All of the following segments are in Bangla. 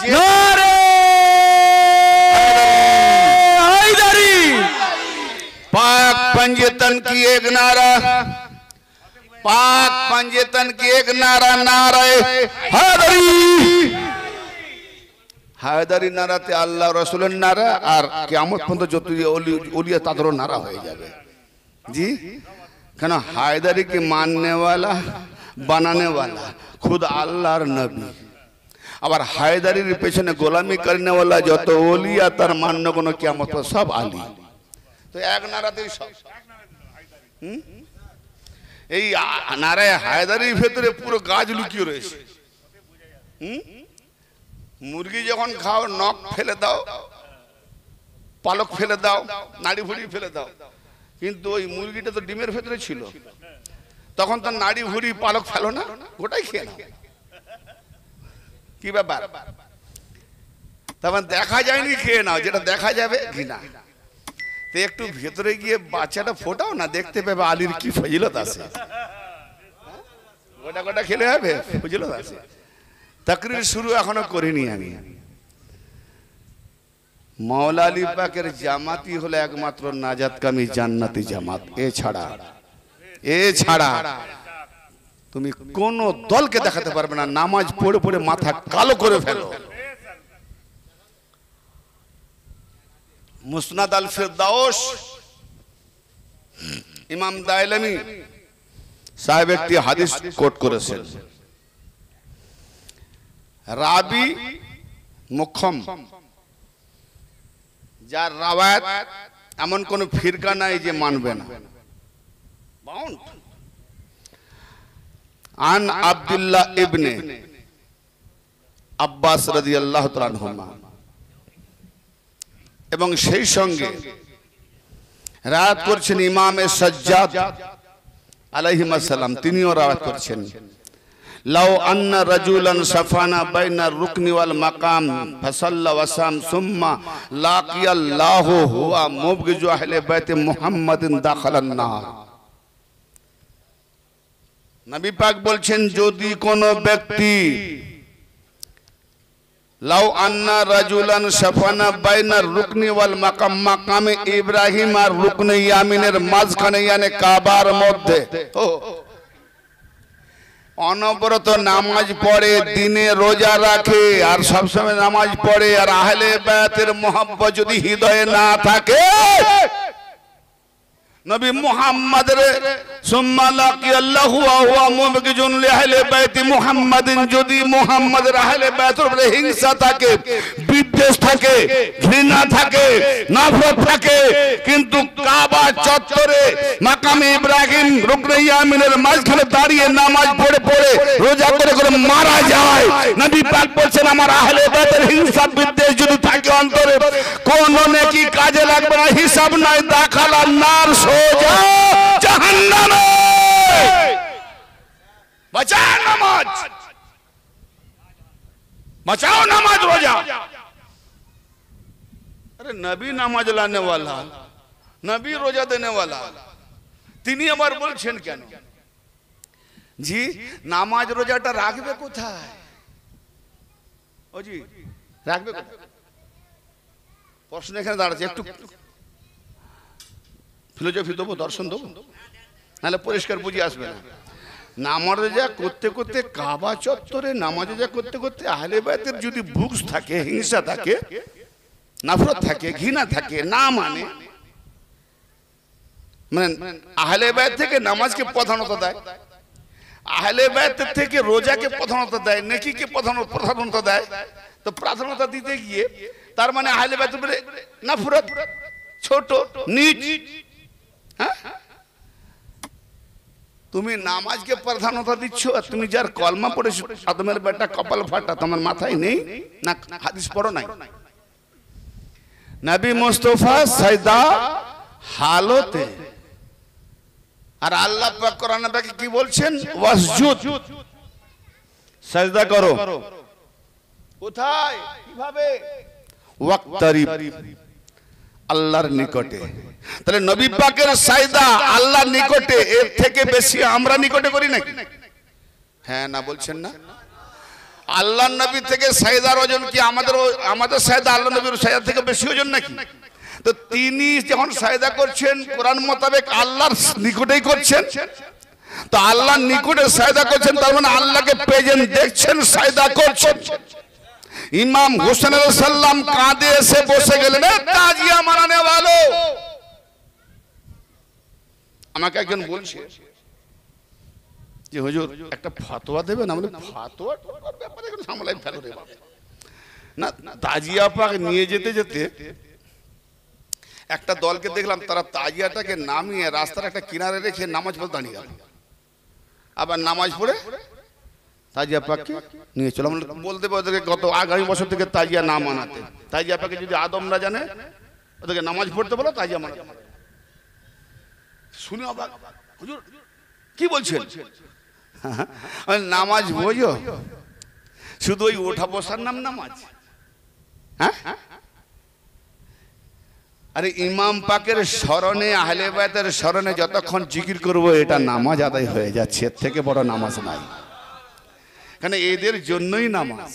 नारे हैदरी। पाक पंजेतन की एक नारा, पाक पंजेतन की एक नारा, नारे हैदरी। हैदरी नाराते আল্লাহ রাসূলের নারা আর কিয়ামত পর্যন্ত যত ওলিয়া তাদেরও নারা হয়ে যাবে। जी কেন हैदरी के मानने वाला बनाने वाला खुद আল্লাহর নবী, আবার हैदरीর পেছনে গোলামি करने वाला যত ওলিয়া তার মান্য কোন কিয়ামত পর সব আলী। তো এক নারাতেই সব। এই নারায়ে हैदरीর ভিতরে পুরো গাছ লুকিয়ে রয়েছে। মুরগি যখন খাও নখ ফেলে দাও, পালক ফেলে দাও, নাড়ি ভুড়ি ফেলে দাও, কিন্তু ওই মুরগিটা তো ডিমের ভেতরে ছিল, তখন তো নাড়ি ভুড়ি পালক ফেলো না, গোটাই খেয়ে নাও। কি ব্যাপার? তখন দেখা যায়নি খেয়ে নাও, যেটা দেখা যাবে ঘৃণা। তো একটু ভেতরে গিয়ে বাচ্চাটা ফোটাও না, দেখতে পাবে আলীর কি ফজিলত আছে। গোটা গোটা খেলে হবে, ফজিলত আছে। तकरीर शुरू एखोनो करिनी आमी। मौला आली पाकेर জামাতি হলো একমাত্র নাজাতকামী জান্নাতি জামাত। এ ছাড়া তুমি কোন দলকে দেখাতে পারবে না। নামাজ পড়ে পড়ে মাথা কালো করে ফেলো। মুসনাদ আল ফিরদাউস ইমাম দাইলামি সাহেব একটি হাদিস কোট করেছেন। রাবি মুখম, যার রাওয়ায়াত এমন কোন ফিরকা নাই যে মানবে না। আন আব্দুল্লাহ ইবনে আব্বাস রাদিয়াল্লাহু তাআলা আনহুমা, এবং সেই সঙ্গে রায়াত করছেন ইমামে সাজ্জাদ আলাইহিস সালাম, তিনিও রায়াত করছেন লাউ আন্না রাজুলান সাফানা বাইনা রুকনি ওয়াল মাকাম ফাসাল্লা ওয়াসাম সুম্মা লাকিয়াল্লাহু হুয়া মুবগিজু আহলে বাইতে মুহাম্মাদিন দাখালান নার। নবী পাক বলছেন, যদি কোন ব্যক্তি লাউ আন্না রাজুলান সাফানা বাইনা রুকনি ওয়াল মাকাম, মাকামে ইব্রাহিম আর রুকনে ইয়ামিনের মাঝখানে মানে কাবার মধ্যে অনবরত নামাজ পড়ে, দিনে রোজা রাখে আর সবসময় নামাজ পড়ে, আর আহলে বায়াতের মোহাব্বত যদি হৃদয়ে না থাকে, নবী মুহাম্মাদের সুম্মা লাকিয়াল্লাহু ওয়া হুয়া মুবগিজুন লিআহলি বাইতি মুহাম্মাদিন, যদি মুহাম্মাদের আহলে বায়াতের উপরে হিংসা থাকে, বিদ্বেষ থাকে, ঘৃণা থাকে, নফরত থাকে, কিন্তু কাবা চত্বরে মাকামে ইব্রাহিম রুকনে ইয়ামিনের মাঝখানে দাঁড়িয়ে নামাজ পড়ে পড়ে রোজা করে করে মারা যায়, নবী পাক বলছেন আমার আহলে বায়াতের হিংসা বিদ্বেষ যদি থাকে অন্তরে, কোন নেকি কাজে লাগবে না, হিসাব নাই, দাখালান নার, সোজা জাহান্নামে। বাঁচাও নামাজ, বাঁচাও নামাজ রোজা। अरे नबी नामाज लाने वाला, नबी रोजा देने वाला, তিনি আবার বলছেন কেন জি নামাজ রোজাটা রাখবে কোথায়? ও জি রাখবে কোথায়? প্রশ্ন এখানে দাঁড়াচ্ছে। একটু ফিলোসফি দেবো, দর্শন দেবো, নাহলে পরিষ্কার বুঝে আসবে না। নামাজ রোজা করতে করতে কাবা চত্বরে নামাজ রোজা করতে করতে আহলে বায়াতের যদি বুকস থাকে, হিংসা থাকে, নফরত থাকে, ঘৃণা থাকে, না মানে আহলে বায়াত থেকে নামাজকে প্রধানতা দেয়, আহলে বায়াত থেকে রোজাকে প্রধানতা দেয়, নেকিকে প্রধানতা দেয়, তো প্রাধান্যতা দিতে গিয়ে তার মানে আহলে বায়াতের উপরে নফরত, ছোট, নীচ। তুমি নামাজকে প্রাধান্যতা দিচ্ছ, আর তুমি যার কলমা পড়েছো আদমের বেটা কপাল ফাটা, তোমার মাথায় নেই না হাদিস পড়ো নাই? নবী মুস্তাফা সাজদা হালতে, আর আল্লাহ পাক কোরআনে পাকে কি বলছেন? ওয়াসজুদ, সাজদা করো। কোথায়, কিভাবে? ওয়াক্তারিব, আল্লাহর নিকটে। তাহলে নবী পাকের সাজদা আল্লাহর নিকটে, এর থেকে বেশি আমরা নিকটে করি নাকি? হ্যাঁ না বলছেন না? আল্লাহর নবী থেকে সাজদার ওজন কি আমাদের সাজদা আল্লাহর নবীর সাজদা থেকে বেশি ওজন নাকি? তো তিনি যখন সাজদা করছেন কোরআন মোতাবেক আল্লাহর নিকটেই করছেন, তো আল্লাহর নিকটে সাজদা করছেন, তার মানে আল্লাহকে প্রেজেন্ট দেখছেন, সাজদা করছেন। ইমাম হোসেন আলাইহিস সালাম কাঁধে এসে বসে গেলেন, তাজিয়া মানানে ভালো। আমাকে একজন বলছে যে হুজুর একটা ফতোয়া দেবেন। আমি বলি ফতোয়া ব্যাপারে কোনো সামলাই ফেলো রে বাবা না। তাজিয়া পাক নিয়ে যেতে যেতে একটা দলকে দেখলাম, তারা তাজিয়াটাকে নামিয়ে রাস্তার একটা কিনারে রেখে নামাজ পড়তে দাঁড়িয়ে গেল। আবার নামাজ পড়ে তাজিয়া পাককে নিয়ে চলো। বলতে ওদেরকে গত আগামী বছর থেকে তাজিয়া না মানাতে। তাজিয়া পাকে যদি আদম না জানে ওদেরকে নামাজ পড়তে বলো, তাজিয়া মানাতে। শুনে অবাক, হুজুর কি বলছেন? নামাজ বোঝো? শুধু ওই ওঠা বসার নাম নামাজ? হ্যাঁ, আরে ইমাম পাকের স্মরণে, আহলে বায়তের স্মরণে যতক্ষণ জিকির করবো এটা নামাজ আদায় হয়ে যাচ্ছে। এর থেকে বড় নামাজ নাই। কারণ এদের জন্যই নামাজ,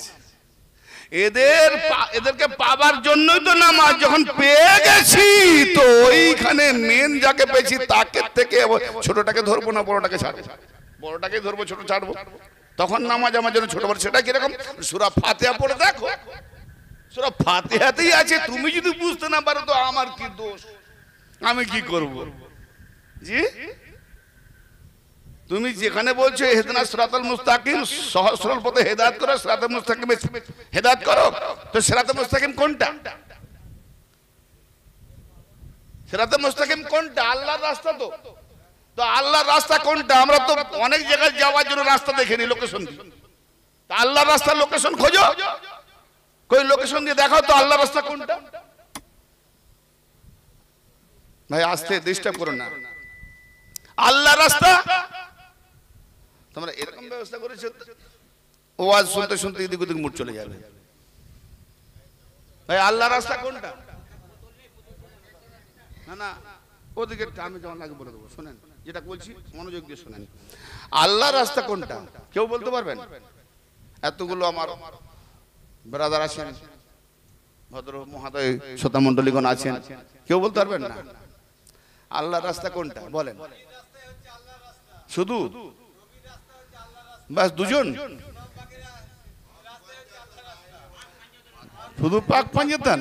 এদেরকে পাবার জন্যই তো নামাজ। যখন পেয়ে গেছি তো ওইখানে মেন যাকে পেয়েছি তাকে থেকে ছোটটাকে ধরবো না বড়টাকে ছাড়বো, বড়টাকে ধরবো ছোট ছাড়বো, তখন নামাজ আমার জন্য ছোট বড়। সেটা কিরকম? সূরা ফাতিহা পড়ে দেখো, সূরা ফাতিহাতেই আছে। তুমি যদি বুঝতে না পারো তো আমার কি দোষ, আমি কি করব? জি, তুমি যেখানে বলছো ইহদিনাস সিরাতাল মুস্তাকিম, সহজ সরল পথে হেদায়েত করো, সিরাতাল মুস্তাকিম হেদায়েত করো, তো সিরাতাল মুস্তাকিম কোনটা? সিরাতাল মুস্তাকিম কোনটা? আল্লাহর রাস্তা। তো আল্লাহর রাস্তা কোনটা? আমরা তো অনেক জায়গায় যাওয়ার জন্য রাস্তা দেখিনি, লোকেশন দিই। তা আল্লাহর রাস্তার লোকেশন খোঁজো, কই লোকেশন দিয়ে দেখাও তো আল্লাহর রাস্তা কোনটা। ভাই আস্তে ডিস্টার্ব করো না। আল্লাহর রাস্তা তোমরা এরকম ব্যবস্থা করেছো, ওয়াজ শুনতে শুনতে এদিক ওদিক মুড চলে যাবে। ভাই আল্লাহর রাস্তা কোনটা? না না, ওদিকে আমি যখন আগে বলে দেবো, শোনেন যেটা বলছি মনোযোগ দিয়ে শোনেন। আল্লাহর রাস্তা কোনটা কেউ বলতে পারবেন? এতগুলো আমার ব্রাদার আছেন, ভদ্র মহোদয় শ্রোতা মণ্ডলীগণ আছেন, কেউ বলতে পারবেন না আল্লাহর রাস্তা কোনটা? বলেন। শুধু বাস দুজন? শুধু পাক পাঞ্জাতান?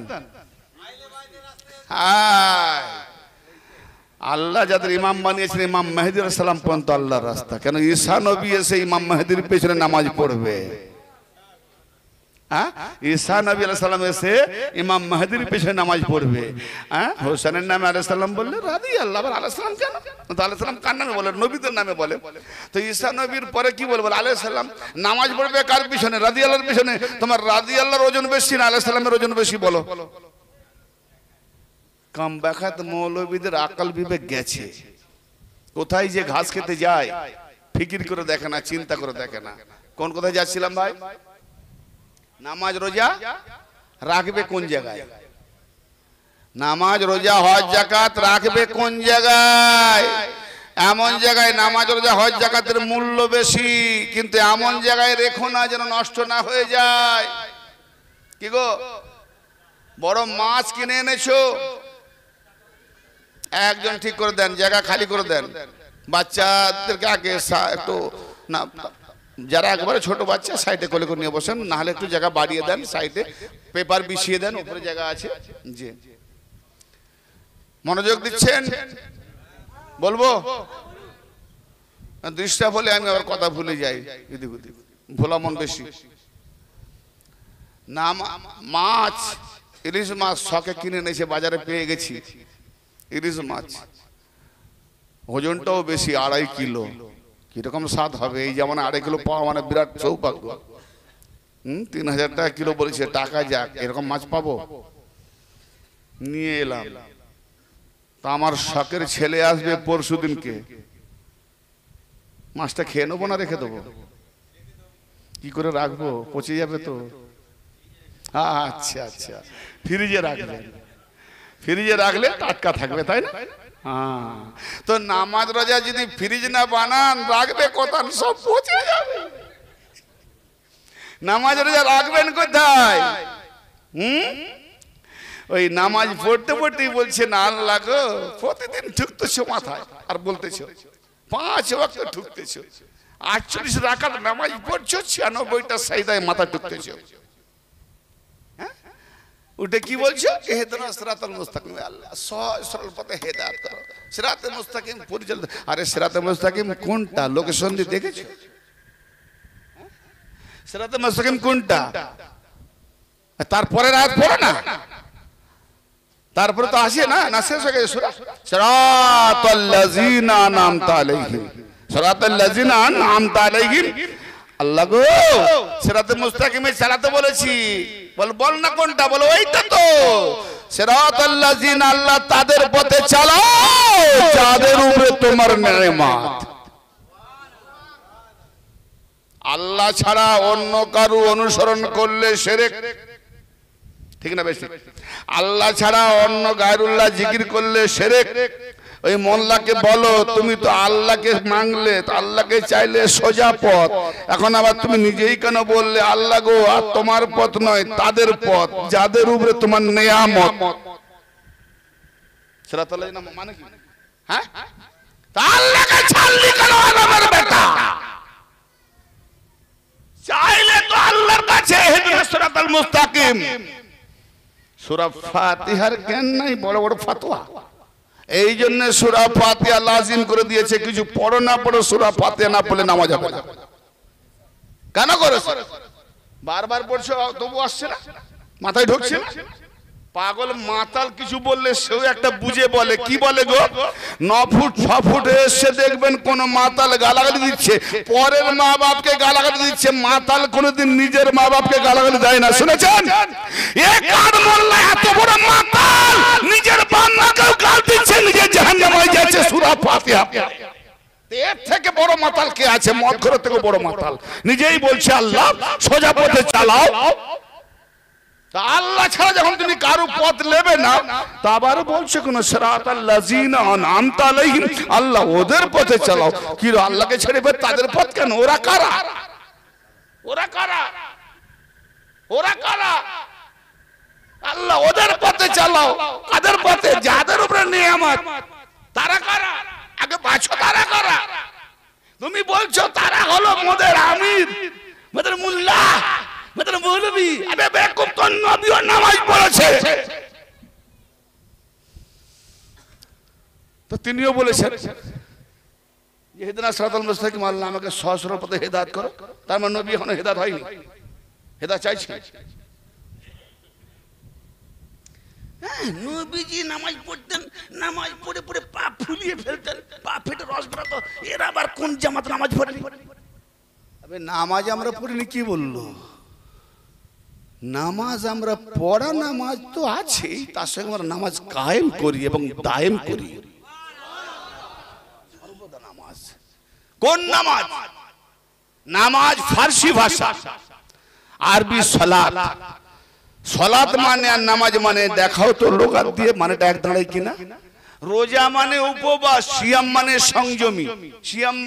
আল্লাহ যাদের ইমাম বানিয়েছেন ইমাম মেহেদী আলাইহিস সালাম পর্যন্ত আল্লাহর রাস্তা। কেন ঈসা নবী এসে ইমাম মেহেদীর পেছনে নামাজ পড়বে? ঈসা নবী আলাইহিস সালাম এসে ইমাম মেহেদীর পেছনে নামাজ পড়বে। হোসেনের নামে আলাইহিস সালাম বললে রাদিয়াল্লাহু, আবার আলাইহিস সালাম কেন? তো আলাইহিস সালাম কার নামে বলে? নবীদের নামে বলে। তো ঈসা নবীর পরে কি বলবো? আলাইহিস সালাম নামাজ পড়বে কার পিছনে? রাদিয়াল্লাহর পিছনে। তোমার রাদিয়াল্লাহর ওজন বেশি না আলাইহিস সালামের ওজন বেশি? বলো। কম বাখাত মৌলবীদের আকল বিবেক গেছে। কোথায় যে ঘাস খেতে যায় ফিকির করে দেখে না, চিন্তা করে দেখে না। কোন কোথায় যাচ্ছিলাম ভাই? নামাজ রোজা রাখবে কোন জায়গায়? নামাজ রোজা হজ যাকাত রাখবে কোন জায়গায়? এমন জায়গায় নামাজ রোজা হজ যাকাতের মূল্য বেশি, কিন্তু এমন জায়গায় রেখো না যেন নষ্ট না হয়ে যায়। কি গো, বড় মাছ কিনে এনেছো, একজন ঠিক করে দেন, জায়গা খালি করে দেন। বাচ্চাদেরকে আগে একটু না, যারা একবারে ছোট বাচ্চা সাইডে কোলে করে নিয়ে বসেন, না হলে একটু জায়গা বাড়িয়ে দেন, সাইডে পেপার বিছিয়ে দেন, উপরে জায়গা আছে। জি, মনোযোগ দিচ্ছেন? বলবো ডিস্টার্ব হলে আমি আবার কথা ভুলে যাই, এদিক ওদিক ভোলা মন বেশি। না মাছ, ইলিশ মাছ শখে কিনে এনেছে, বাজারে পেয়ে গেছি ইলিশ মাছ, ওজনটাও বেশি, 2.5 কিলো। কিরকম স্বাদ হবে? এই যেমন 2.5 কিলো পাওয়া মানে বিরাট সৌভাগ্য। 3000 টাকা কিলো বলেছে, টাকা যাক, এরকম মাছ পাবো। নিয়ে এলাম। তা আমার শখের ছেলে আসবে পরশু দিনকে, মাছটা খেয়ে নেবো না রেখে দেবো? কি করে রাখবো? পচে যাবে তো। আচ্ছা আচ্ছা, ফ্রিজে রাখবেন। ফ্রিজে রাখলে টাটকা থাকবে, তাই না? তো নামাজ রোজা যদি ফ্রিজ না বানান, রাখবে কোথায়? সব পচে যাবে। নামাজ রোজা রাখবেন কোথায়? ওই নামাজ পড়তে পড়তেই বলছে না আল্লাহ গো প্রতিদিন ঠুকতেছো মাথায় আর বলতেছো 5 ওয়াক্ত ঠুকতেছো, 48 রাকাত নামাজ পড়ছো, 96টা সাজদায় মাথা ঠুকতেছো। উঠে কি বলছো? ইহদিনাস সিরাতাল মুস্তাকিম, আল্লাহ সহজ সরল পথে হেদায়েত করো, সিরাতে মুস্তাকিম পরিচালিত। আরে সিরাতে মুস্তাকিম কোনটা? লোকেশন দিয়ে দেখেছো? সিরাতে মুস্তাকিম কোনটা? তারপরে রাত পড়ো না, তারপরে তো আসে না, না শেষ হয়ে গেছে সূরা সিরাতাল লাযিনা আনআমতা আলাইহিম, সিরাতাল লাযিনা আনআমতা আলাইহিম। আল্লাহ গো সিরাতে মুস্তাকিমে চালাতে বলেছি, বল না কোনটা? বলো ওইটা তো সিরাতাল লাযিনা, আল্লাহ তাদের পথে চালাও যাদের উপরে তোমার নেয়ামত। আল্লাহ ছাড়া অন্য কারো অনুসরণ করলে শিরক, ঠিক না বেশি? আল্লাহ ছাড়া অন্য গায়রুল্লাহ জিকির করলে শিরক। ওই মোল্লাকে বলো তুমি তো আল্লাহকে মাংলে, আল্লাহকে চাইলে সোজা পথ, এখন আবার তুমি নিজেই কেন বললে আল্লাহ গো আর তোমার পথ নয় তাদের পথ যাদের উপরে তোমার নেয়ামত। সিরাতাল লাযিনা মানে কি? হ্যাঁ, তা আল্লাহকে ছাড়লি কেন আদমের বেটা? চাইলে তো আল্লাহর কাছে ইহদিনাস সিরাতাল মুস্তাকিম। সূরা ফাতিহার জ্ঞান নাই, বড় বড় ফতোয়া। এই জন্য সূরা ফাতিহা লাজিম করে দিয়েছে, কিছু পড়ো না পড়ো সূরা ফাতিহা না পড়লে নামাজ হবে না। কেন করেছে? বারবার পড়ছো তবু আসছে না, মাথায় ঢুকছে না। পাগল মাতাল কিছু বললে সেও একটা বুঝে বলে। কি বলে গো? 9 ফুট 6 ফুট এসে দেখবেন কোন মাতাল গালাগালি দিচ্ছে, পরের মা বাপকে গালাগালি দিচ্ছে। মাতাল কোনোদিন নিজের মা বাপকে গালাগালি দেয় না, শুনেছেন? এক আর মোল্লা এত বড় মাতাল নিজের বান্দাকেও গাল দিচ্ছে, নিজে জাহান্নামে হয়ে যাচ্ছে সূরা ফাতিহা। এর থেকে বড় মাতাল কে আছে? মদ খোর থেকে বড় মাতাল। নিজেই বলছে আল্লাহ সোজা পথে চালাও। আল্লাহ ছাড়া যখন তুমি কারো পথ নেবে না, তা আবার বলছে কোন সিরাতাল লাযিনা আনআমতা আলাইহিম, আল্লাহ ওদের পথে চালাও। কি আল্লাহকে ছেড়ে ফের তাদের পথ কেন? ওরা কারা? ওরা কারা? ওরা কারা? আল্লাহ ওদের পথে চালাও। কাদের পথে? যাদের উপরে নিয়ামত। তারা কারা? আগে বাছো তারা কারা? তুমি বলছো তারা হলো মোদের আমির, মোদের মোল্লা, মোদের মৌলবী। আরে বেকুব, তো নবীও নামাজ পড়েছে, তো তিনিও বলেছেন ইহদিনাস সিরাতাল মুস্তাকিম, আল্লাহ আমাকে সহজ সরল পথে হেদায়েত করো। তার মানে নবী এখনো হেদায়েত হয়নি, হেদায়েত চাইছে। নবীজি নামাজ পড়তেন, নামাজ পড়ে পড়ে পা ফুলিয়ে ফেলতেন, পা ফেটে রস বেরোতো। এরা আবার কোন জামাত নামাজ পড়েনি? নামাজ আমরা পড়িনি কি বললো? নামাজ আমরা পড়া নামাজ তো আছে, তার সঙ্গে আমরা নামাজ কায়েম করি এবং দায়েম করি। সর্বদা নামাজ। কোন নামাজ? নামাজ ফার্সি ভাষা, আরবি সালাত। সালাত মানে আর নামাজ মানে দেখাও তো লোগাত দিয়ে, মানেটা এক দাঁড়ায় কিনা? রোজা মানে উপবাস, সিয়াম মানে সংযমী। সিয়াম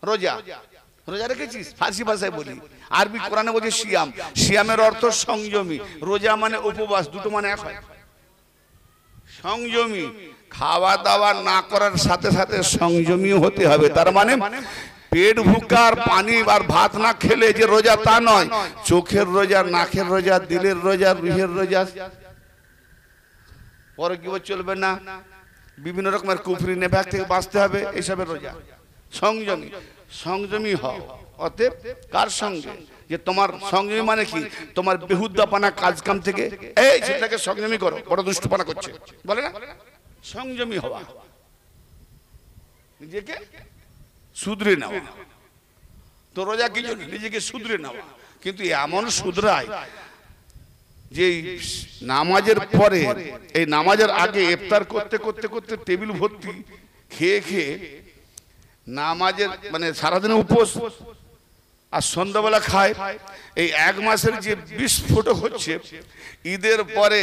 রোজা, রোজা রেখেছিস? ফার্সি ভাষায় বলি, আরবি কোরআনে বলছে সিয়াম। সিয়ামের অর্থ সংযমী। রোজা মানে উপবাস, দুটো মানে এক হয়। সংযমী, খাওয়া দাওয়া না করার সাথে সাথে সংযমী হতে হবে। তার মানে পেট ভুকার পানি আর ভাত না খেলে যে রোজা তা নয়। চোখের রোজা, নাকের রোজা, দিলের রোজা, রুহের রোজা। পরে কি চলবে না, বিভিন্ন রকমের কুফরি নেভাগ থেকে বাঁচতে হবে, এইসবের রোজা। সংযমী, সংযমী হও। অতএব কার সঙ্গে? যে তোমার সংযমী মানে কি? তোমার বেহুদাপানা কাজ কাম থেকে এই সেটাকে সংযমী করো, বড় দুষ্টপানা করছে বলে না, সংযমী হওয়া, নিজেকে শুধরে নেওয়া। তো রোজা কি জন্য? নিজেকে শুধরে নেওয়া। কিন্তু এমন শুধরায় যে নামাজের পরে, এই নামাজের আগে ইফতার করতে করতে করতে টেবিল ভর্তি খেয়ে খেয়ে নামাজের মানে সারাদিনে উপোস আর সন্ধ্যাবেলা খায়। এই এক মাসের যে বিস্ফোরক হচ্ছে, ঈদের পরে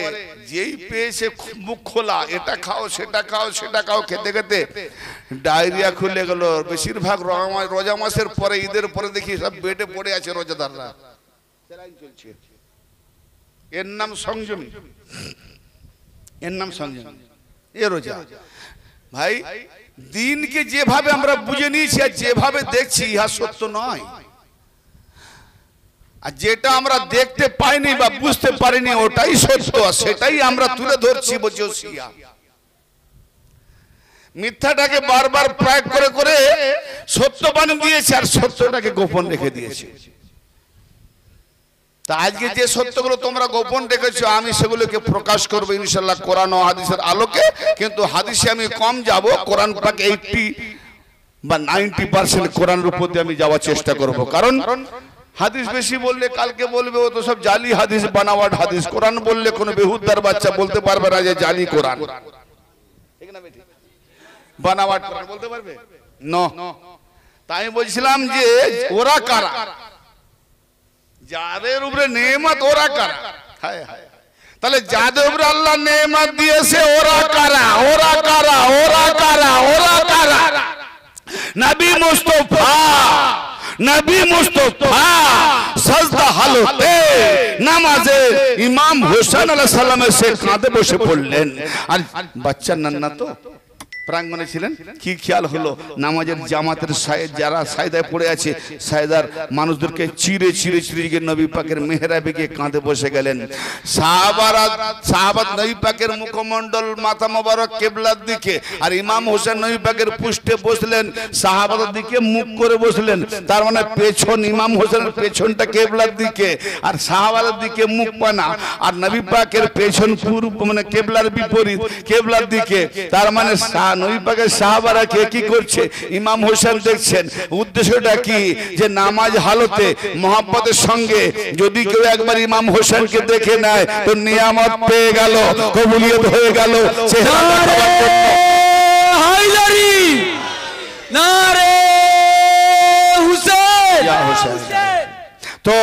যেই পেয়েছে মুখ খোলা, এটা খাও সেটা খাও সেটা খাও, খেতে খেতে ডায়রিয়া খুলে গেল। বেশিরভাগ রোজা মাসের পরে, ঈদের পরে দেখি সব বেডে পড়ে আছে রোজাদাররা, চলছে। এর নাম সংযমী, এর নাম সংযমী, এ রোজা। ভাই, দিনকে যেভাবে আমরা বুঝে নিয়েছি আর যেভাবে দেখছি, ইহা সত্য নয়। আর যেটা আমরা দেখতে পাইনি বা বুঝতে পারিনি, ওটাই সত্য, সেটাই আমরা তুলে ধরছি, বলছি ওসিয়া। মিথ্যাটাকে বারবার প্রয়োগ করে করে সত্য বানিয়ে দিয়েছে, আর সত্যটাকে গোপন রেখে দিয়েছে। তা আজকে যে সত্যগুলো তোমরা গোপন রেখেছো, আমি সেগুলোকে প্রকাশ করবো ইনশাআল্লাহ কোরআন ও হাদিসের আলোকে। কিন্তু হাদিসে আমি কম যাব, কোরআন পাক 80 বা 90% কোরআনের উপর দিয়ে আমি যাওয়ার চেষ্টা করব। কারণ হাদিস বেশি বললে কালকে বলবে ও তো সব জালি হাদিস, বানাওয়াট হাদিস। কোরআন বললে কোনো বেহুদার বাচ্চা বলতে পারবে না যে জালি কোরআন, ঠিক না বেটি? বানাওয়াট কোরআন বলতে পারবে না। তাই বলছিলাম যে ওরা কারা, যাদের উপরে নেয়ামত, ওরা কারা? হায় হায়, তাহলে যাদের উপরে আল্লাহ নেয়ামত দিয়েছে ওরা কারা? ওরা কারা? ওরা কারা? ওরা কারা? নবী মুস্তাফা, নবী মুস্তাফা সাজদা হালতে নামাজে ইমাম হোসেন আলাইহিস সালামের সে কাঁধে বসে পড়লেন। আর বাচ্চা নান্না তো প্রাঙ্গণে ছিলেন। কি খেয়াল হলো, নামাজের জামাতের যারা সাইদায় পড়ে আছে, সাইদার মানুষদেরকে চিরে চিরে চিরে গিয়ে নবী পাকের মেহরাবে গিয়ে কাঁধে বসে গেলেন। সাহাবাত নবী পাকের মুখমণ্ডল, মাথা মোবারক কেবলার দিকে, আর ইমাম হোসেন নবী পাকের পুষ্টে বসলেন, সাহাবাদের দিকে মুখ করে বসলেন। তার মানে পেছন, ইমাম হোসেনের পেছনটা কেবলার দিকে, আর সাহাবাদের দিকে মুখ পানা, আর নবী পাকের পেছন পূর্ব মানে কেবলার বিপরীত, কেবলার দিকে। তার মানে নবী পাকের সাহাবারা কে কি করছে, ইমাম হোসেন দেখছেন। উদ্দেশ্যটা কি, যে নামাজ হালতে মোহাব্বতের সঙ্গে যদি কেউ একবার ইমাম হোসেনকে দেখে নেয় তো নিয়ামত পেয়ে গেল, কবুলিয়ত হয়ে গেল। হায়দারি নারে হুসেন। তো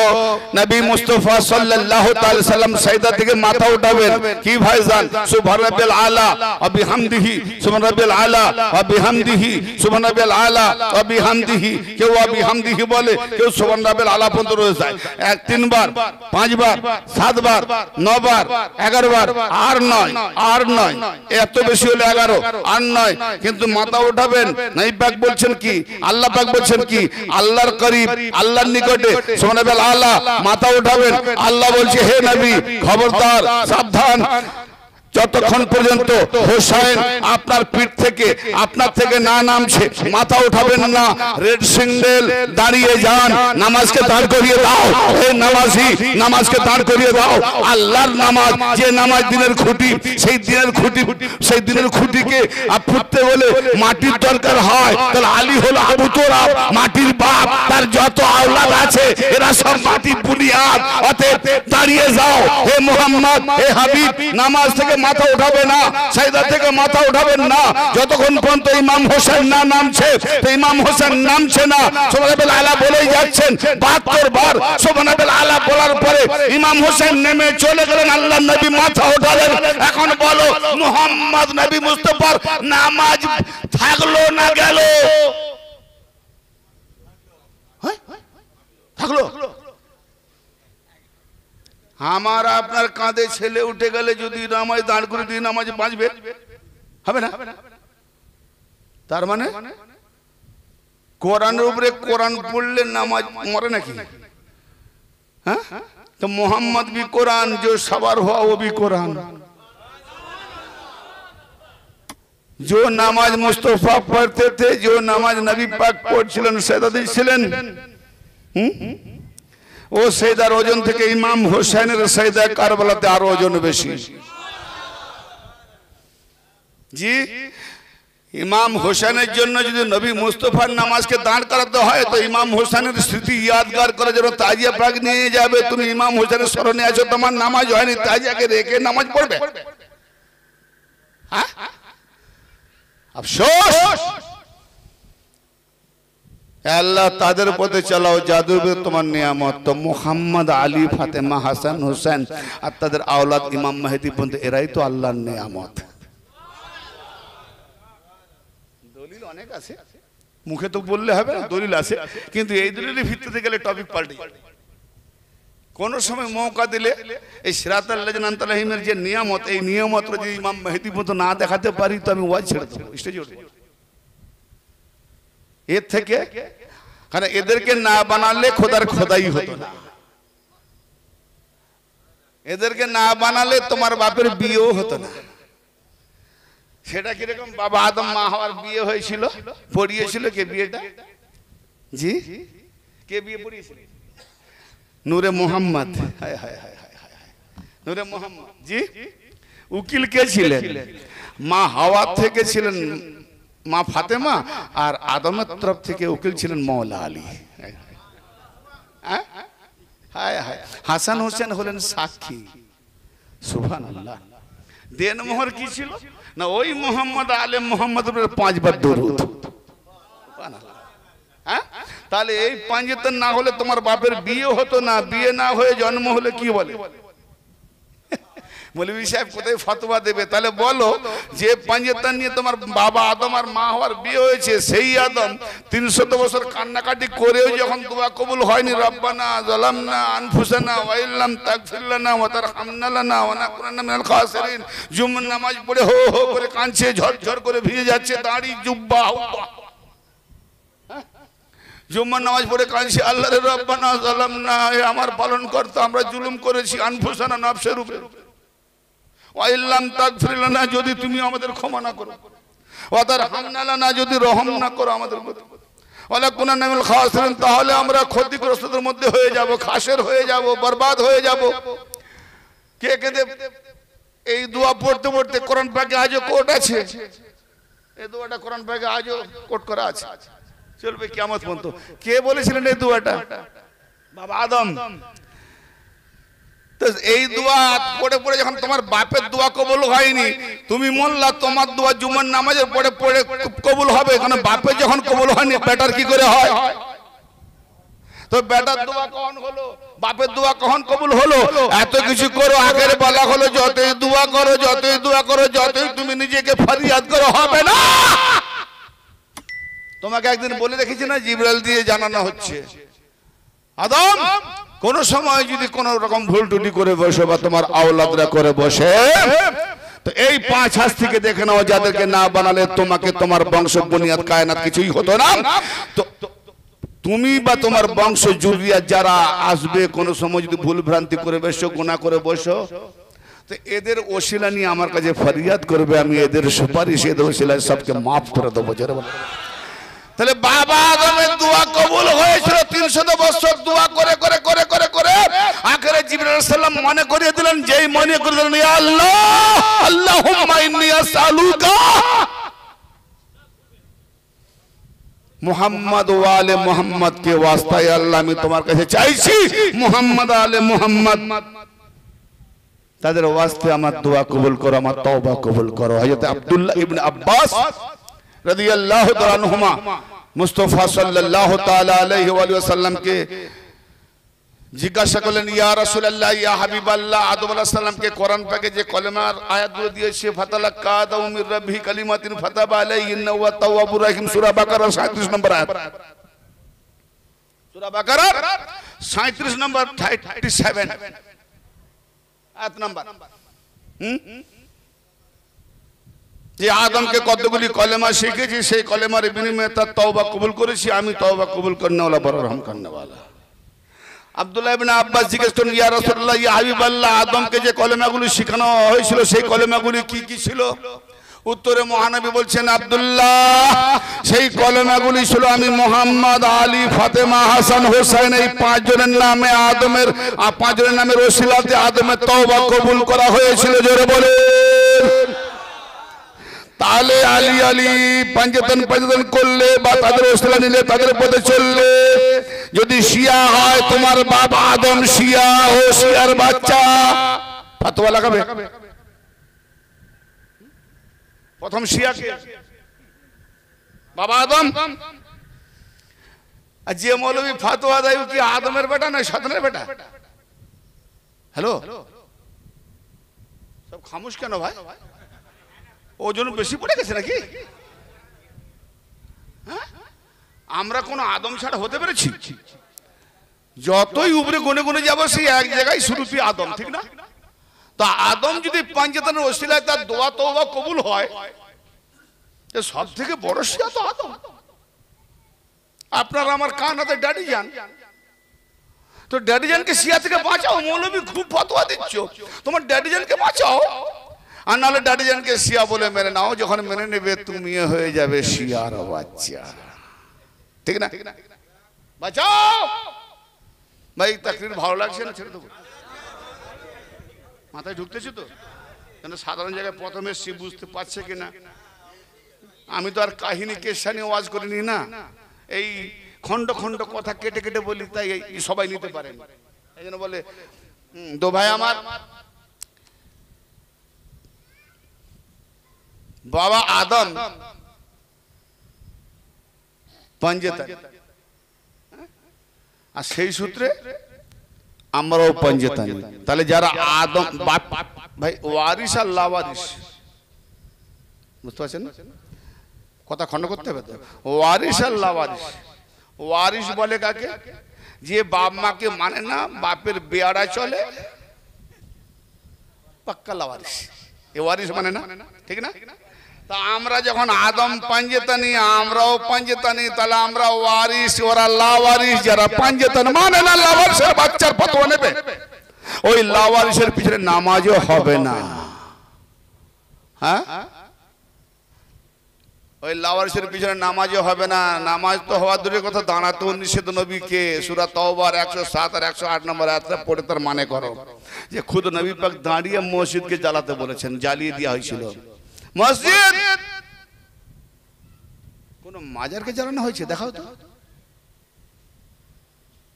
নবী মুস্তাফা সাল্লাল্লাহু তাআলা সাল্লাম সাইদা থেকে মাথা উঠাবেন। কি ভাইজান, সুবহান রাব্বিল আলা ওয়া বিহামদিহি, সুবহান রাব্বিল আলা ওয়া বিহামদিহি, সুবহান রাব্বিল আলা ওয়া বিহামদিহি। কেউ ওয়া বিহামদিহি বলে, কেউ সুবহান রাব্বিল আলা পর্যন্ত রয়ে যায়। 3 বার, 5 বার, 7 বার, 9 বার, 11 বার, আর নয়, এত বেশি হলে 11, আর নয়। কিন্তু মাথা উঠাবেন, নবী পাক বলছেন কি, আল্লাহ পাক বলছেন কি, আল্লাহর করিব, আল্লাহর নিকটে সুবহান আল্লাহ মাথা উঠাবেন। আল্লাহ বলছে, হে নবী খবরদার, সাবধান, যতক্ষণ পর্যন্ত হোসেন আপনার পিঠ থেকে, আপনার থেকে না নামছে, মাথা উঠাবেন না। রেড সিগন্যাল, দাঁড়িয়ে যান, নামাজকে দাঁড় করিয়ে দাও। হে নামাজি, নামাজকে দাঁড় করিয়ে দাও। আল্লাহর নামাজ, যে নামাজ দিনের খুঁটি, সেই দিনের খুঁটিকে ফুটতে বলে মাটির দরকার হয়। তাহলে আলী হলো আবু তোরাব, মাটির বাপ, তার যত আওলাদ আছে এরা সব মাটির বুনিয়াদ। অতএব দাঁড়িয়ে যাও, হে মুহাম্মদ, হে হাবিব, নামাজ থেকে মাথা উঠাবে না, সাজদা থেকে মাথা উঠাবেন না যতক্ষণ পর্যন্ত ইমাম হোসেন না নামছে। তো ইমাম হোসেন নামছে না, সুবহানাল্লাহ আলা বলেই যাচ্ছেন 72 বার সুবহানাল্লাহ আলা বলার পরে ইমাম হোসেন নেমে চলে গেলেন, আল্লাহর নবী মাথা উঠালেন। এখন বলো, মুহাম্মদ নবী মুস্তাফার নামাজ থাকলো না গেল? থাকলো। আমার আপনার কাঁধে ছেলে উঠে গেলে যদি নামাজ দাঁড় করে দিয়ে নামাজ বাঁচবে, হবে না? তার মানে কোরআনের উপরে কোরআন পড়লে নামাজ মরে নাকি? হ্যাঁ, তো মোহাম্মদ भी कुरान, जो सवार हुआ वो भी कुरान। जो नमाज मुस्तफा पढ़ते थे, जो नमाज नबी पाक पढ़ছিলেন, সেদা দিছিলেন, ও সেদার ওজন থেকে ইমাম হোসেনের সেদা কারবালাতে আরো ওজন বেশি। জি, ইমাম হোসেনের জন্য যদি নবী মুস্তাফার নামাজকে দাঁড় করাতে হয়, তো ইমাম হোসেনের স্মৃতি ইয়াদগার করার জন্য তাজিয়া পাক নিয়ে যাবে। তুমি ইমাম হোসেনের স্মরণে আছো, তোমার নামাজ হয়নি, তাজিয়াকে রেখে নামাজ পড়বে? আফসোস। আল্লাহ তাদের পথে চালাও যাদের উপরে তোমার নিয়ামত। তো মুহাম্মদ, আলী, ফাতেমা, হাসান, হোসেন আর তাদের আওলাদ ইমাম মেহেদী পর্যন্ত এরাই তো আল্লাহর নিয়ামত। দলিল অনেক আছে, মুখে তো বললে হবে না, দলিল আছে, কিন্তু এই দলিলের ভিত্তিতে গেলে টপিক পাল্টে যাবে। কোন সময় মৌকা দিলে এই সিরাতাল লাযিনা আন'আমতা আলাইহিমের যে নিয়ামত, এই নিয়ামত যদি ইমাম মেহেদী পর্যন্ত না দেখাতে পারি তো আমি ওয়াজ ছেড়ে দেবো স্টেজে উঠে। এর থেকে কারণ এদেরকে না বানালে খোদার খোদাই হতো না, এদেরকে না বানালে তোমার বাপের বিয়েও হতো না। সেটা কিরকম? বাবা আদম মা হাওয়ার বিয়ে হয়েছিল, পড়িয়েছিল কে বিয়েটা? জি, কে বিয়ে পড়িয়েছিল? নূরে মোহাম্মদ। হায় হায় হায় হায় হায়, নূরে মোহাম্মদ। জি, উকিল কে ছিলেন? মা হাওয়া থেকে ছিলেন মা ফাতেমা, আর আদমের তরফ থেকে উকিল ছিলেন মওলা আলী। হায় হায়, হাসান হোসেন হলেন সাক্ষী। সুবহানাল্লাহ। দেনমোহর কি ছিল না? ওই মোহাম্মদ আলে মোহাম্মদ 5 বার দরুদ। হ্যাঁ, তাহলে এই 5 না হলে তোমার বাপের বিয়ে হতো না, বিয়ে না হয়ে জন্ম হলে কি বলে? মৌলভী সাহেব কোথায় ফতোয়া দেবে? তাহলে বলো যে 5 নিয়ে তোমার বাবা আদম আর মা হওয়ার বিয়ে হয়েছে, সেই আদম 300 বছর কান্নাকাটি করেও যখন দোয়া কবুল হয়নি, রব্বানা যালামনা আনফুসানা ওয়া ইল্লাম তাগফির লানা ওয়া তারহামনা লানা ওয়া নাকুনা মিনাল খাসিরিন, জুমার নামাজ পড়ে হো হো করে কাঁদছে, ঝরঝর করে ভিজে যাচ্ছে দাড়ি জুব্বা হুব্বা। জুম্মার নামাজ পড়ে কাঁদছে, আল্লাহ রে রব্বানা যালামনা, আমার পালন করতে আমরা জুলুম করেছি, আনফুসানা নফসের উপরে, ওয়া ইল্লাম তাগফির লানা, যদি তুমি আমাদের ক্ষমা না করো, ওয়া তারহামনা লানা, যদি রহম না করো আমাদের প্রতি, ওয়া নাকুনা মিনাল খাসিরিন, তাহলে আমরা ক্ষতিগ্রস্তদের মধ্যে হয়ে যাব, খাসের হয়ে যাব, বরবাদ হয়ে যাব। কে কে এই দোয়া পড়তে পড়তে কোরআন পাকে আজও কোট আছে, এই দোয়াটা কোরআন পাকে আজও কোট করা আছে, চলবে কিয়ামত পর্যন্ত। কে বলেছিলেন এই দোয়াটা? বাবা আদম। তো এই দোয়া পড়ে পড়ে যখন তোমার বাপের দোয়া কবুল হয়নি, তুমি মোল্লা, তোমার দোয়া জুমার নামাজের পড়ে পড়ে কবুল হবে, কারণ বাপের যখন কবুল হয়নি বেটার কি করে হয়? তো বেটার দোয়া কখন হলো, বাপের দোয়া কখন কবুল হলো? এত কিছু করো, আগের বলা হলো যতই দোয়া করো, যতই দোয়া করো, যতই তুমি নিজেকে ফরিয়াদ করো, হবে না। তোমাকে একদিন বলে রেখেছি না, জিবরাইল দিয়ে জানানো হচ্ছে, আদম কোন সময় যদি কোন রকম ভুল টুটি করে বসে বা তোমার আওলাদরা করে বসে, তো এই 5 হাস্তিকে দেখে নাও, যাদেরকে না বানালে তোমাকে তোমার বংশ বুনিয়াদ কায়নাত কিছুই হতো না। তো তুমি বা তোমার বংশ জুরিয়া যারা আসবে, কোন সময় যদি ভুল ভ্রান্তি করে বসো, গুনাহ করে বসো, তো এদের ওসিলা নিয়ে আমার কাছে ফরিয়াদ করবে, আমি এদের সুপারিশ, এদের ওসিলায় সবকে মাফ করে দেবো। তাহলে বাবা আদমের দোয়া কবুল হয়েছিল 300 বছর দোয়া করে করে করে করে করে, আখেরে জিবরাইল আলাইহিস সালাম মনে করিয়ে দিলেন, যেই মনে করে দিলেন, ইয়া আল্লাহ, আল্লাহুম্মা ইন্নী আসআলুকা মুহাম্মদ ওয়া আলে মুহাম্মদ কে ওয়াস্তায়, আল্লাহ আমি তোমার কাছে চাইছি মুহাম্মদ আলে মুহাম্মদ, তাদের ওয়াস্তে আমার দোয়া কবুল করো, আমার তওবা কবুল করো। হযরত আব্দুল্লাহ ইবনে আব্বাস রাদিয়াল্লাহু তাআলা আনহুমা মুস্তাফা সাল্লাল্লাহু তাআলা আলাইহি ওয়া সাল্লাম কে জিজ্ঞাসা করলেন, ইয়া রাসূলুল্লাহ, ইয়া হাবিবাল্লাহ, আদম আলাইহিস সালামকে কোরআন পাকে যে কলেমার আয়াতগুলো দিয়েছে, ফাতালাক্কা আদম মির রাব্বিহি কালিমাতিন ফাতাবা আলাইহি ইন্নাহু ওয়াত তাওয়াবুর রহিম, সূরা বাকারা 37 নম্বর আয়াত, সূরা বাকারা 37 নম্বর 37 আয়াত নাম্বার। যে আদমকে কতগুলি কলেমা শিখেছি, সেই কলেমার বিনিময়ে তার তওবা কবুল করেছি, আমি তওবা কবুল করনেওয়ালা, বড় রহম করনেওয়ালা। আব্দুল্লাহ ইবনে আব্বাস জিজ্ঞেস করেন, ইয়া রাসূলুল্লাহ, ইয়া হাবিবাল্লাহ, আদমকে যে কলেমাগুলি শেখানো হয়েছিল সেই কলেমাগুলি কি কি ছিল? উত্তরে মহানবী বলছেন, আব্দুল্লাহ, সেই কলেমাগুলি ছিল আমি মুহাম্মদ, আলী, ফাতেমা, হাসান, হোসেন, এই 5 জনের নামে আদমের 5 জনের নামের ওসিলাতে আদমের তওবা কবুল করা হয়েছিল। জোরে বলে। তাহলে আলী আলী পাঞ্জাতন করলে বা তাদের ওসিলা নিলে, তাদের পথে চললে, যদি শিয়া হয় তোমার বাবা আদম শিয়া, ও শিয়ার বাচ্চা, ফতোয়া লাগাবে প্রথম শিয়াকে, বাবা আদম। আর যে মৌলবী ফতোয়া দেয় কি আদমের বেটা নয় শয়তানের বেটা? হ্যালো, সব খামোশ কেন ভাই? ওজন বেশি পড়ে গেছে নাকি? আমরা কোন আদম ছাড়া হতে পেরেছি? যতই উপরে গুনে গুনে যাবো সেই এক জায়গায় শুরুতে আদম, ঠিক না? তো আদম যদি পাঞ্জাতানের ওসিলায় তার দোয়া তওবা কবুল হয়, সব থেকে বড় শিয়া তো আদম। আপনার আমার কান হাতে ড্যাডি যান, তো ড্যাডি জানকে শিয়া থেকে বাঁচাও। মৌলবী খুব ফতোয়া দিচ্ছ, তোমার ড্যাডি জানকে বাঁচাও। আর নাহলে ড্যাডি জানকে শিয়া বলে মেনে নাও, যখন মেনে নেবে তুমি হয়ে যাবে শিয়ার বাচ্চা, ঠিক না? বাঁচাও ভাই। তাকরীর ভালো লাগছে না? ছেড়ে দেবো, মাথায় ঢুকতেছি তো। কেন সাধারণ জায়গায় প্রথমে সে বুঝতে পারছে কিনা। আমি তো আর কাহিনী কেসা নিয়ে ওয়াজ করিনি না, এই খন্ড খন্ড কথা কেটে কেটে বলি, তাই সবাই নিতে পারেন। এই জন্য বলে দো ভাই আমার, বাবা আদম পাঞ্জেতানি, আর সেই সূত্রে আমরাও পাঞ্জেতানি। তাহলে যারা আদম ভাই ওয়ারিস আর লাওয়ারিস, বুঝতে পারছেন না? কথা খন্ড করতে হবে তো। ওয়ারিস আর লাওয়ারিস। ওয়ারিস বলে কাকে? যে বাপ মাকে মানে না, বাপের বেয়ারা চলে, পাক্কা লাওয়ারিস। এ ওয়ারিস মানে না, ঠিক না? তা আমরা যখন আদম পাঞ্জেতানি, আমরাও পাঞ্জেতানি, তাহলে আমরা ওয়ারিস, ওরা লাওয়ারিস। যারা পাঞ্জেতান মানে না, লাওয়ারিসের বাচ্চার ফতোয়া নেবে, ওই লাওয়ারিসের পিছনে নামাজও হবে না। হ্যাঁ, ওই লাওয়ারিসের পিছনে নামাজও হবে না। নামাজ তো হওয়ার দূরের কথা, দাঁড়াতেও নিষেধ নবীকে। সূরা তাওবার 107 আর 108 নম্বর আয়াতটা পড়ে তার মানে করো যে খুদ নবী পাক দাঁড়িয়ে মসজিদকে জ্বালাতে বলেছেন, জ্বালিয়ে দেওয়া হয়েছিল মসজিদ। কোন মাজারকে জ্বালানো হয়েছে দেখাও তো।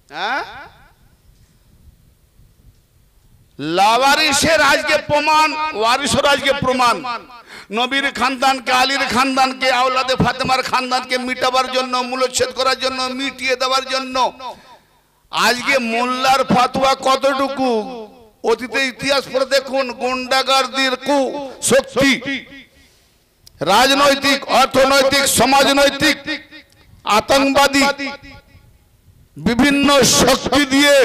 হ্যাঁ, লাওয়ারিসের আজকে প্রমাণ, ওয়ারিসের আজকে প্রমাণ। নবীর খানদানকে, আলীর খানদানকে, আওলাদে ফাতেমার খানদানকে মিটাবার জন্য, মূলচ্ছেদ করার জন্য, মিটিয়ে দেওয়ার জন্য আজকে মোল্লার ফতোয়া কতটুকু। অতীতে ইতিহাস পড়ে দেখুন, গুন্ডাগারদের কু শক্তি, রাজনৈতিক, অর্থনৈতিক, সমাজনৈতিক, আতঙ্কবাদী বিভিন্ন শক্তি দিয়ে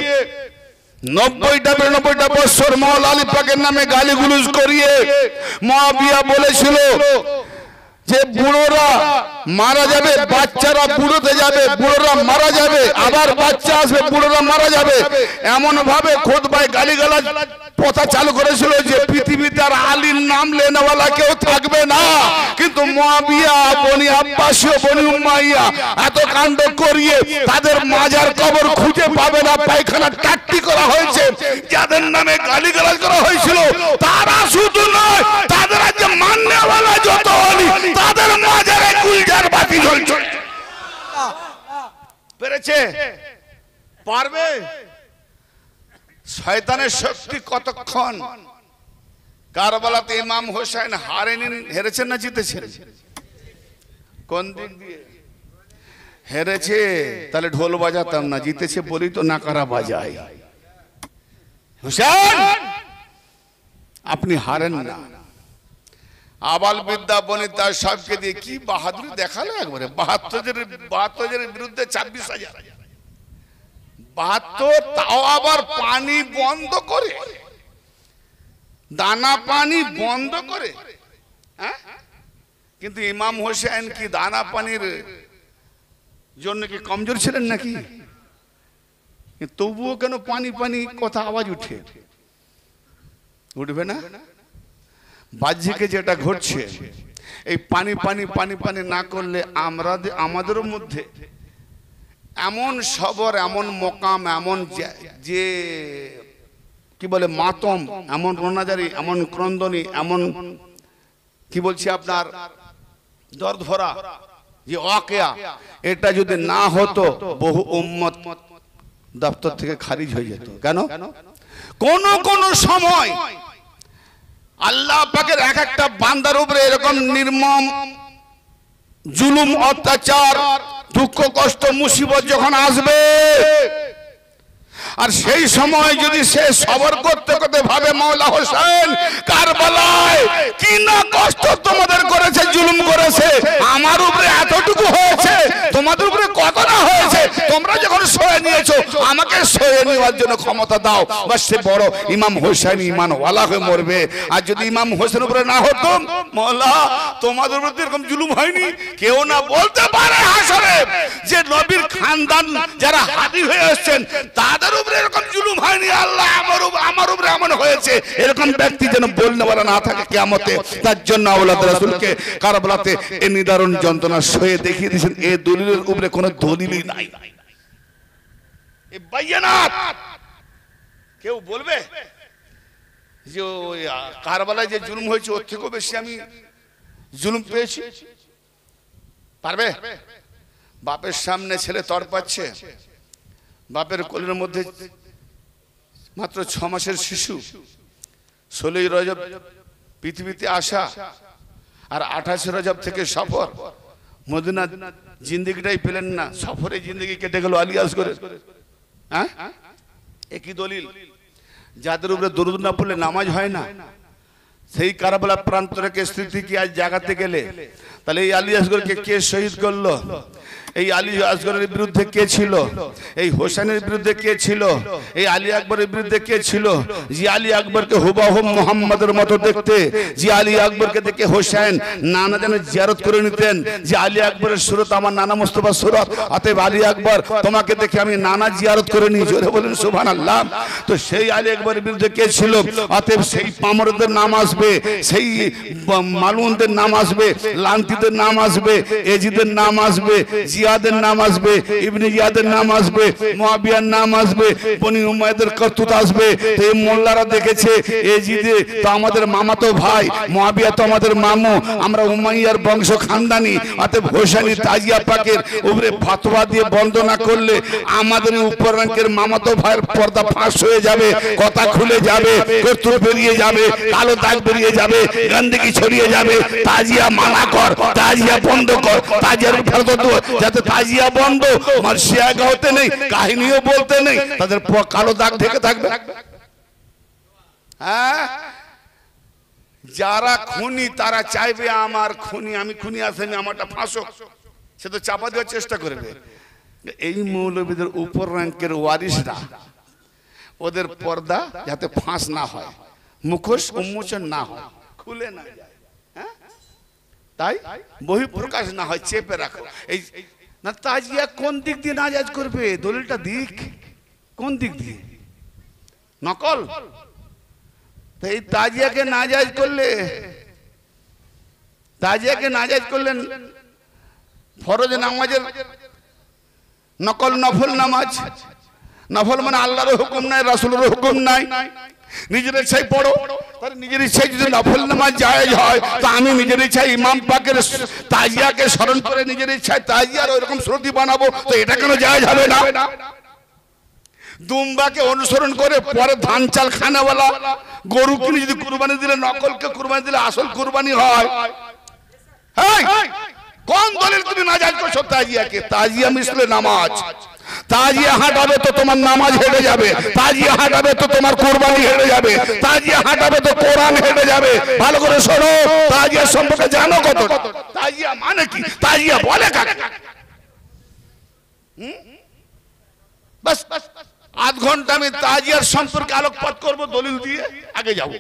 90টা বছর মওলা আলী পাকের নামে গালিগুলোজ করিয়ে মুয়াবিয়া বলেছিল যে বুড়োরা মারা যাবে, বাচ্চারা বুড়োতে যাবে, বুড়োরা মারা যাবে, আবার বাচ্চা আসবে, বুড়োরা মারা যাবে। এমন ভাবে খুতবায় গালিগালাজ কথা চালু করেছিল যে পৃথিবীতে আর আলীর নাম লেনেওয়ালা কেউ থাকবে না। কিন্তু মুয়াবিয়া, বনি আব্বাস, বনি উমাইয়া এত কাণ্ড করিয়ে তাদের মাজার কবর খুঁজে পাবে না, পায়খানা টাট্টি করা হয়েছে। যাদের নামে গালিগালাজ করা হয়েছিল তারা শুধু নয়, তাদের আজকে মাননেওয়ালা যত আলী, তাদের মাজারে গুলজার বাতি জ্বলছে। পেরেছে? পারবে? শয়তানের শক্তি কতক্ষণ। কারবালাতে ইমাম হোসেন হেরেছেন না জিতেছেন? কোন দিক দিয়ে হেরেছে? তাহলে ঢোল বাজাতাম না, জিতেছে বলি তো নাকারা বাজাই। হোসেন আপনি হারেন না। আবাল বিদ্যা বনিতা সবকে দিয়ে কি বাহাদুরি দেখালো একবারে। 72 বিরুদ্ধে 26,000, 72, তাও আবার পানি বন্ধ করে, দানা পানি বন্ধ করে। হ্যাঁ, কিন্তু ইমাম হোসেন কি দানা পানির জন্য কি কমজোর ছিলেন নাকি? তবুও কেন পানি পানি কথা আওয়াজ উঠবে না? বাহ্যিকে যেটা ঘটছে, এই পানি পানি পানি পানি না করলে আমাদেরও মধ্যে এমন সবর, এমন মকাম, এমন যে কি বলে মাতম, এমন রোনাজারি, এমন ক্রন্দনী, এমন কি বলছি আপনার দর্দ ভরা যে ওয়াকিয়া, এটা যদি না হতো বহু উম্মত দপ্তর থেকে খারিজ হয়ে যেত। কেন? কোন সময় আল্লাহ পাকের এক একটা বান্দার উপরে এরকম নির্মম জুলুম, অত্যাচার, দুঃখ কষ্ট মুসিবত যখন আসবে আর সেই সময় যদি সে সবর করতে করতে ভাবে মওলা হোসেন কারবালায় কি না কষ্ট তোমাদের করেছে, জুলুম করেছে, আমার উপরে এতটুকু হয়েছে, তোমাদের উপরে কত না হয়েছে, তোমরা যখন সয়ে নিয়েছো আমাকে সয়ে নেওয়ার জন্য ক্ষমতা দাও। বাস সে বড় ইমাম হোসেন ইমানওয়ালা হয়ে মরবে। আর যদি ইমাম হোসেন উপরে না হতো, মওলা তোমাদের উপরে এরকম জুলুম হয়নি। কেউ না বলতে পারে হাসরে যে নবীর খানদান যারা হাদি হয়ে এসেছেন তাদের উপরে এরকম জুলুম হয়নি, আল্লাহ আমার উপরে এমন হয়েছে, এরকম ব্যক্তি যেন বলতে পারে না থাকে কিয়ামতে। তার জন্য আওলাদ রাসূলকে কারবালাতে এই নিদারুণ যন্ত্রণা সয়ে দেখিয়ে দিয়েছেন। এই দলিলের উপরে কোনো দলিলই নাই, এই বাইয়ানাত। কেউ বলবে যে ওই কারবালায় যে জুলুম হয়েছে ওর থেকেও বেশি আমি জুলুম পেয়েছি, পারবে? বাপের সামনে ছেলে তড়পাচ্ছে, বাপের কোলের মধ্যে মাত্র 6 মাসের শিশু, 16ই রজব পৃথিবীতে আসা আর 28 রজব থেকে সফর। মদিনা জিন্দেগিটাই পেলেন না, সফরে জিন্দেগি কেটে গেল আলিয়াস করে। হ্যাঁ, একই দলিল। যাদের উপরে দরুদ না পড়লে নামাজ হয় না, সেই কারবালা প্রান্তরকে স্মৃতি কি আজ জাগাতে গেলে তাহলে এই আলী আসগরকে কে শহীদ করলো, এই আলী আসগরের বিরুদ্ধে কে ছিল, এই হোসেনের বিরুদ্ধে কে ছিল, এই আলী আকবরের বিরুদ্ধে কে ছিল? যে আলী আকবরকে হুবহু মুহাম্মাদের মতো দেখতে, যে আলী আকবরকে দেখে হোসেন নানা যেন জিয়ারত করে নিতেন, যে আলী আকবরের সুরত আমার নানা মুস্তাফার সুরত, অতএব আলী আকবর তোমাকে দেখে আমি নানা জিয়ারত করে নিই। জোরে বলেন সুবহানাল্লাহ। তো সেই আলী আকবরের বিরুদ্ধে কে ছিল? অতএব সেই পামরদের নাম আসবে, সেই মালুনদের নাম আসবে, লান্তিদের নাম আসবে, এজিদের নাম আসবে, জিয়াদের নাম আসবে, ইবনে জিয়াদের নাম আসবে, মুয়াবিয়ার নাম আসবে, বনি উমাইয়াদের করতুত আসবে। তো এই মোল্লারা দেখেছে এজিদে তো আমাদের মামাতো ভাই, মুয়াবিয়া তো আমাদের মামু, আমরা উমাইয়ার বংশ খানদানি, অতএব হোসেনি তাজিয়া পাকের উপরে ফতোয়া দিয়ে বন্ধ না করলে আমাদের উপর র্যাঙ্কের মামাতো ভাইয়ের পর্দা ফাঁস হয়ে যাবে, কথা খুলে যাবে, করতুত বেরিয়ে যাবে, কালো দাগ বেরিয়ে যাবে, গন্ডগি ছড়িয়ে যাবে। তাজিয়া মানা কর, তাজিয়া বন্ধ কর, তাজিয়ার ফতোয়া যাতে তাজিয়া বন্ধ, মার্শিয়া গাওতে নেই, কাহিনীও বলতে নেই, তাদের কালো দাগ ঢেকে থাকবে। হ্যাঁ, যারা খুনি তারা চাইবে আমার খুনি, আমি খুনি আসেনি, আমারটা ফাঁসক, সে তো চাপা দেওয়ার চেষ্টা করবে। এই মৌলবীদের উপর র্যাঙ্কের ওয়ারিসরা ওদের পর্দা যাতে ফাঁস না হয়, মুখোশ উন্মোচন না হয়, খুলে না যায়, হ্যাঁ, তাই বহিঃপ্রকাশ না হয়, চেপে রাখো। এই না তাজিয়া কোন দিক দিয়ে নাজাজ করবে? দলিলটা দিক কোন দিক দিয়ে? নকল। এই তাজিয়াকে নাজাজ করলে, তাজিয়াকে নাজাজ করলেন ফরজ নামাজের নকল নফল নামাজ। নফল মানে আল্লাহর হুকুম নাই, রাসূলের হুকুম নাই, নিজের ইচ্ছায় পড়ো। তার নিজের ইচ্ছায় যদি নফল নামাজ জায়েজ হয় তো আমি নিজের ইচ্ছায় ইমাম পাকের তাজিয়াকে স্মরণ করে নিজের ইচ্ছায় তাজিয়ার ওইরকম শ্রুতি বানাবো, তো এটা কেন জায়েজ হবে না? দুম্বাকে অনুসরণ করে পরে ধান চাল খানাওয়ালা গরু কিনে যদি কুরবানি দিলে নকলকে কুরবানি দিলে আসল কুরবানি হয়। কোন দলিল তুমি নাজায়েজ করছো তাজিয়াকে? তাজিয়া মিসলে নামাজ। তাজিয়া হাঁটাবে তো তোমার নামাজ হেঁটে যাবে, তাজিয়া হাঁটাবে তো তোমার কুরবানি হেঁটে যাবে, তাজিয়া হাঁটাবে তো কোরআন হেঁটে যাবে। ভালো করে শোনো, তাজিয়া সম্পর্কে জানো কত? তাজিয়া মানে কি? তাজিয়া বলে কাকে? বাস আধ ঘন্টা আমি তাজিয়ার সম্পর্কে আলোকপাত করবো দলিল দিয়ে, আগে যাবো।